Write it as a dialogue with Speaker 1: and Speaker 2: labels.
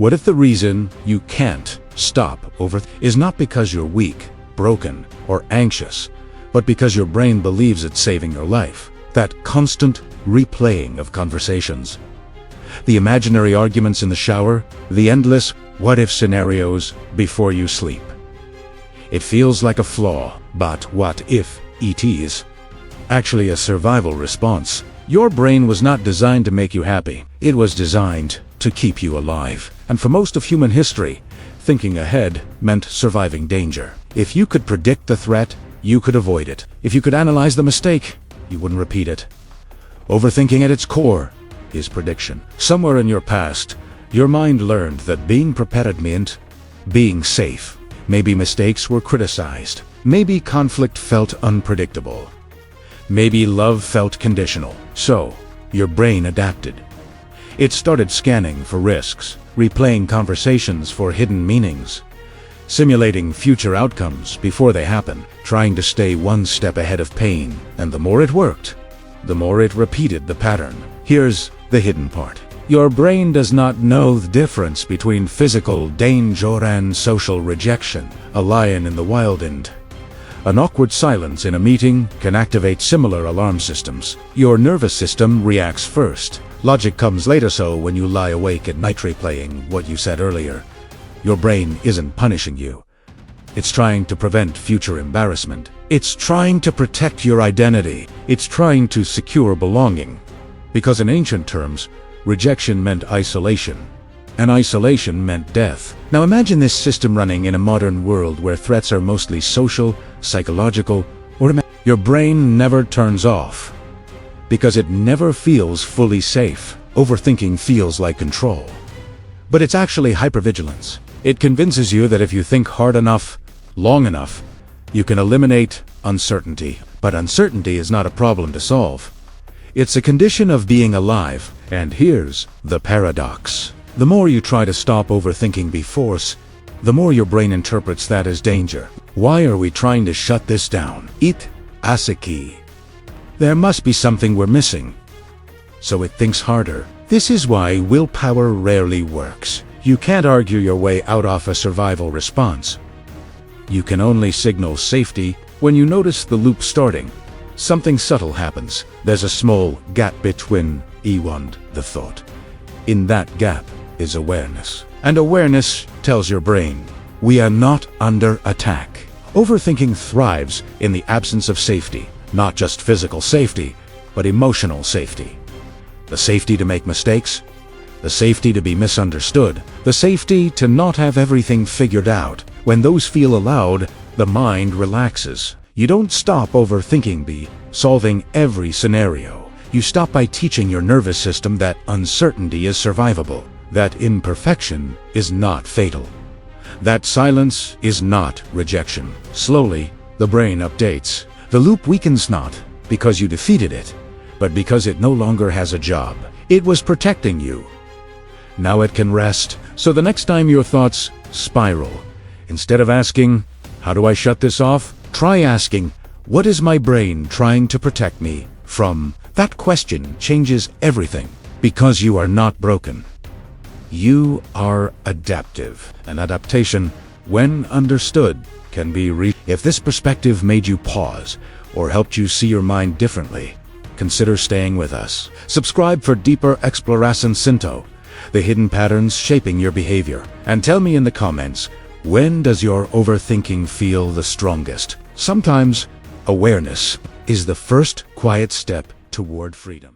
Speaker 1: What if the reason you can't stop is not because you're weak, broken, or anxious, but because your brain believes it's saving your life? That constant replaying of conversations, the imaginary arguments in the shower, the endless what-if scenarios before you sleep. It feels like a flaw, but what if it is actually a survival response? Your brain was not designed to make you happy. It was designed to keep you alive. And for most of human history, thinking ahead meant surviving danger. If you could predict the threat, you could avoid it. If you could analyze the mistake, you wouldn't repeat it. Overthinking at its core is prediction. Somewhere in your past, your mind learned that being prepared meant being safe. Maybe mistakes were criticized. Maybe conflict felt unpredictable. Maybe love felt conditional. So, your brain adapted. It started scanning for risks, replaying conversations for hidden meanings, simulating future outcomes before they happen, trying to stay one step ahead of pain. And the more it worked, the more it repeated the pattern. Here's the hidden part. Your brain does not know the difference between physical danger and social rejection. A lion in the wild and an awkward silence in a meeting can activate similar alarm systems. Your nervous system reacts first. Logic comes later, so when you lie awake at night replaying what you said earlier, your brain isn't punishing you. It's trying to prevent future embarrassment. It's trying to protect your identity. It's trying to secure belonging. Because in ancient terms, rejection meant isolation, and isolation meant death. Now imagine this system running in a modern world where threats are mostly social, psychological, or your brain never turns off, because it never feels fully safe. Overthinking feels like control, but it's actually hypervigilance. It convinces you that if you think hard enough, long enough, you can eliminate uncertainty. But uncertainty is not a problem to solve. It's a condition of being alive. And here's the paradox. The more you try to stop overthinking by force, the more your brain interprets that as danger. Why are we trying to shut this down? It as a key. There must be something we're missing. So it thinks harder. This is why willpower rarely works. You can't argue your way out of a survival response. You can only signal safety when you notice the loop starting. Something subtle happens. There's a small gap between and the thought. In that gap is awareness. And awareness tells your brain, we are not under attack. Overthinking thrives in the absence of safety. Not just physical safety, but emotional safety. The safety to make mistakes, the safety to be misunderstood, the safety to not have everything figured out. When those feel allowed, the mind relaxes. You don't stop overthinking by solving every scenario. You stop by teaching your nervous system that uncertainty is survivable, that imperfection is not fatal, that silence is not rejection. Slowly, the brain updates. The loop weakens not because you defeated it, but because it no longer has a job. It was protecting you. Now it can rest. So the next time your thoughts spiral, instead of asking, how do I shut this off? Try asking, what is my brain trying to protect me from? That question changes everything, because you are not broken. You are adaptive. And adaptation, when understood, can be If this perspective made you pause or helped you see your mind differently, consider staying with us. Subscribe for deeper exploration into the hidden patterns shaping your behavior. And tell me in the comments, when does your overthinking feel the strongest? Sometimes awareness is the first quiet step toward freedom.